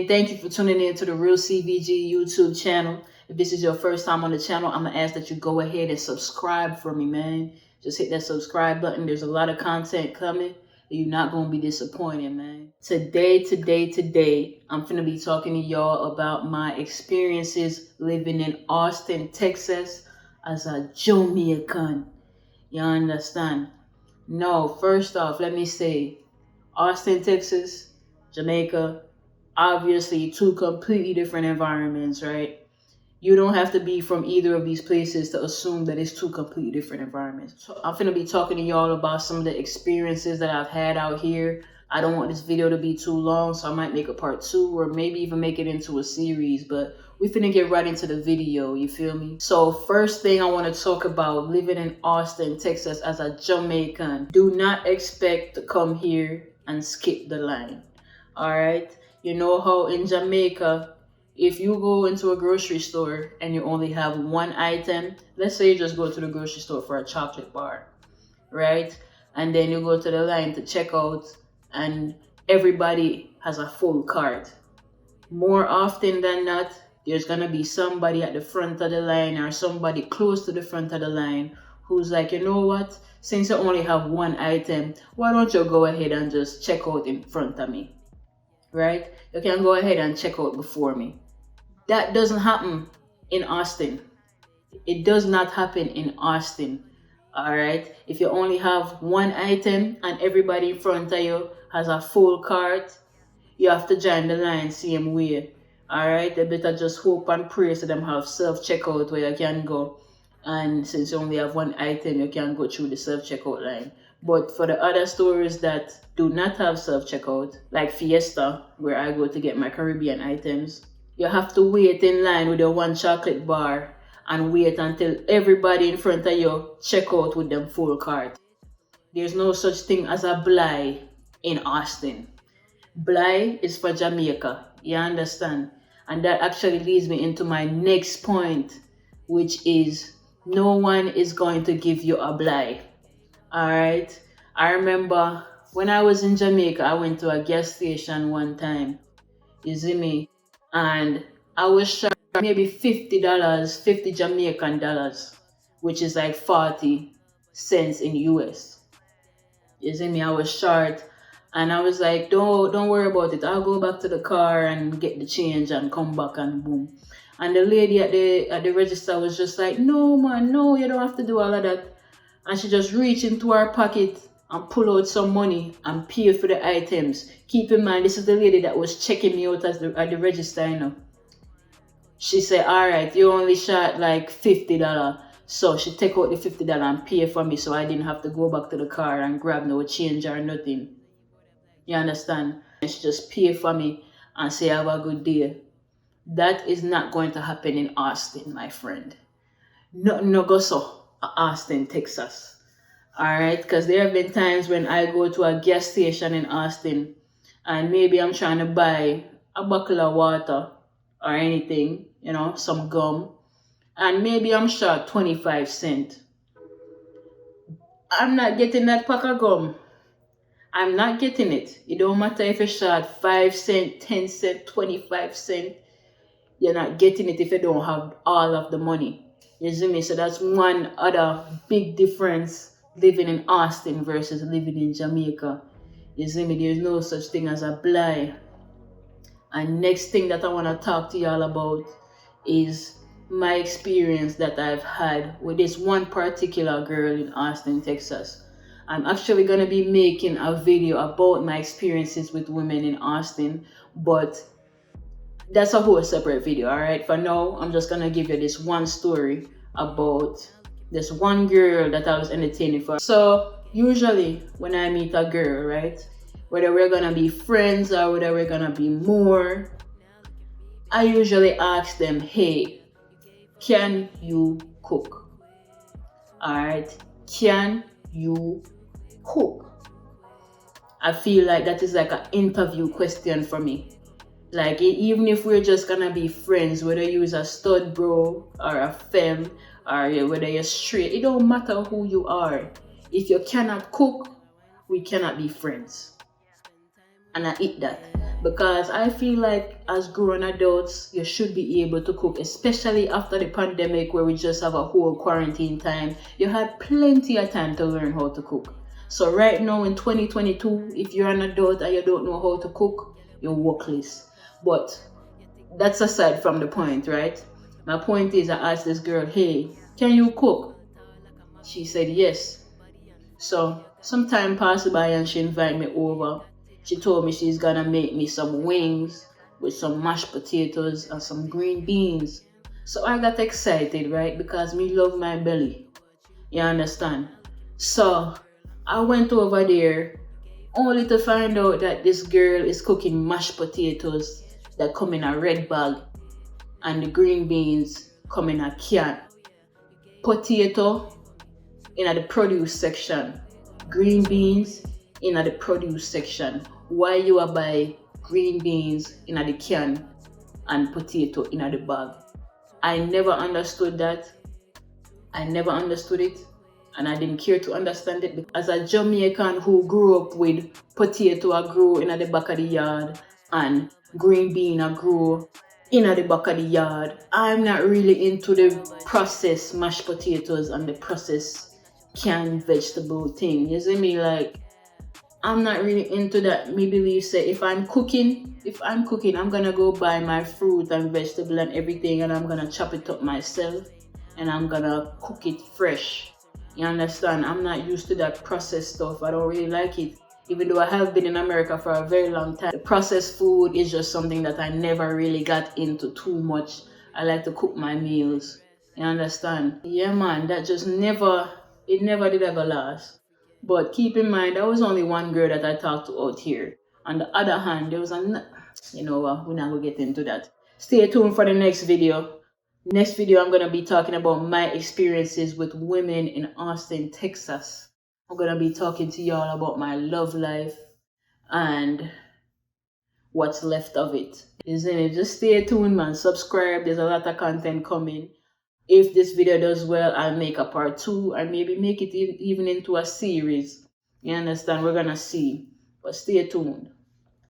Thank you for tuning in to the Real CVG YouTube channel. If this is your first time on the channel, I'm gonna ask that you go ahead and subscribe for me, man. Just hit that subscribe button. There's a lot of content coming. You're not gonna be disappointed, man. Today, I'm finna be talking to y'all about my experiences living in Austin, Texas as a Jamaican. You understand? No, first off, let me say, Austin, Texas, Jamaica, obviously two completely different environments, right? You don't have to be from either of these places to assume that it's two completely different environments. So I'm going to be talking to y'all about some of the experiences that I've had out here. I don't want this video to be too long, so I might make a part 2 or maybe even make it into a series, but we finna get right into the video, you feel me? So first thing I want to talk about living in Austin, Texas as a Jamaican. Do not expect to come here and skip the line, all right? You know how in Jamaica, if you go into a grocery store and you only have one item, let's say you just go to the grocery store for a chocolate bar, right? And then you go to the line to check out and everybody has a full cart. More often than not, there's gonna be somebody at the front of the line or somebody close to the front of the line who's like, you know what? Since you only have one item, why don't you go ahead and just check out in front of me, right? You can go ahead and check out before me. That doesn't happen in Austin. It does not happen in Austin, all right? If you only have one item and everybody in front of you has a full cart, you have to join the line same way, all right? They better just hope and pray so them have self-checkout where you can go. And since you only have one item, you can go through the self-checkout line. But for the other stores that do not have self-checkout, like Fiesta, where I go to get my Caribbean items, you have to wait in line with your one chocolate bar and wait until everybody in front of you check out with them full cart. There's no such thing as a bly in Austin. Bly is for Jamaica, you understand? And that actually leads me into my next point, which is no one is going to give you a bly. All right? I remember when I was in Jamaica, I went to a gas station one time. You see me? And I was charged maybe $50, 50 Jamaican dollars, which is like 40 cents in US. You see me? I was charged. And I was like, don't worry about it. I'll go back to the car and get the change and come back and boom. And the lady at the register was just like, no man, no, you don't have to do all of that. And she just reached into her pocket and pull out some money and pay for the items. Keep in mind, this is the lady that was checking me out at the register, you know. She said, all right, you only shot like $50. So she take out the $50 and pay for me so I didn't have to go back to the car and grab no change or nothing. You understand? And she just pay for me and say, have a good day. That is not going to happen in Austin, my friend. No go so, Austin, Texas. All right? Because there have been times when I go to a gas station in Austin and maybe I'm trying to buy a bottle of water or anything, you know, some gum. And maybe I'm short 25 cents. I'm not getting that pack of gum. I'm not getting it. It don't matter if you short 5 cents, 10 cents, 25 cents. You're not getting it if you don't have all of the money. You see me? So that's one other big difference living in Austin versus living in Jamaica. You see me? There's no such thing as a bly. And next thing that I want to talk to y'all about is my experience that I've had with this one particular girl in Austin, Texas. I'm actually going to be making a video about my experiences with women in Austin, but that's a whole separate video, all right? For now, I'm just going to give you this one story about this one girl that I was entertaining for. So usually when I meet a girl, right, whether we're going to be friends or whether we're going to be more, I usually ask them, hey, can you cook? All right? Can you cook? I feel like that is like an interview question for me. Like, even if we're just gonna be friends, whether you're a stud bro or a femme or whether you're straight, it don't matter who you are. If you cannot cook, we cannot be friends. And I eat that. Because I feel like as grown adults, you should be able to cook, especially after the pandemic where we just have a whole quarantine time. You had plenty of time to learn how to cook. So right now in 2022, if you're an adult and you don't know how to cook, you're workless. But that's aside from the point, right? My point is, I asked this girl, hey, can you cook? She said yes. So some time passed by and she invited me over. She told me she's gonna make me some wings with some mashed potatoes and some green beans. So I got excited, right? Because me love my belly. You understand? So I went over there only to find out that this girl is cooking mashed potatoes that come in a red bag and the green beans come in a can. Potato in the produce section, green beans in the produce section. Why you are buy green beans in the can and potato in the bag? I never understood that. I never understood it, and I didn't care to understand it. As a Jamaican who grew up with potato, I grew in the back of the yard, and green bean I grew in the back of the yard. I'm not really into the processed mashed potatoes and the processed canned vegetable thing. You see me? Like, I'm not really into that. Me believe say if I'm cooking, I'm gonna go buy my fruit and vegetable and everything, and I'm gonna chop it up myself, and I'm gonna cook it fresh. You understand? I'm not used to that processed stuff. I don't really like it. Even though I have been in America for a very long time, the processed food is just something that I never really got into too much. I like to cook my meals. You understand? Yeah, man, that just never, it never did ever last. But keep in mind, there was only one girl that I talked to out here. On the other hand, there was you know what, we're not going to get into that. Stay tuned for the next video. Next video, I'm going to be talking about my experiences with women in Austin, Texas. I'm going to be talking to y'all about my love life and what's left of it. Isn't it? Just stay tuned, man. Subscribe. There's a lot of content coming. If this video does well, I'll make a part 2 and maybe make it even into a series. You understand? We're going to see. But stay tuned.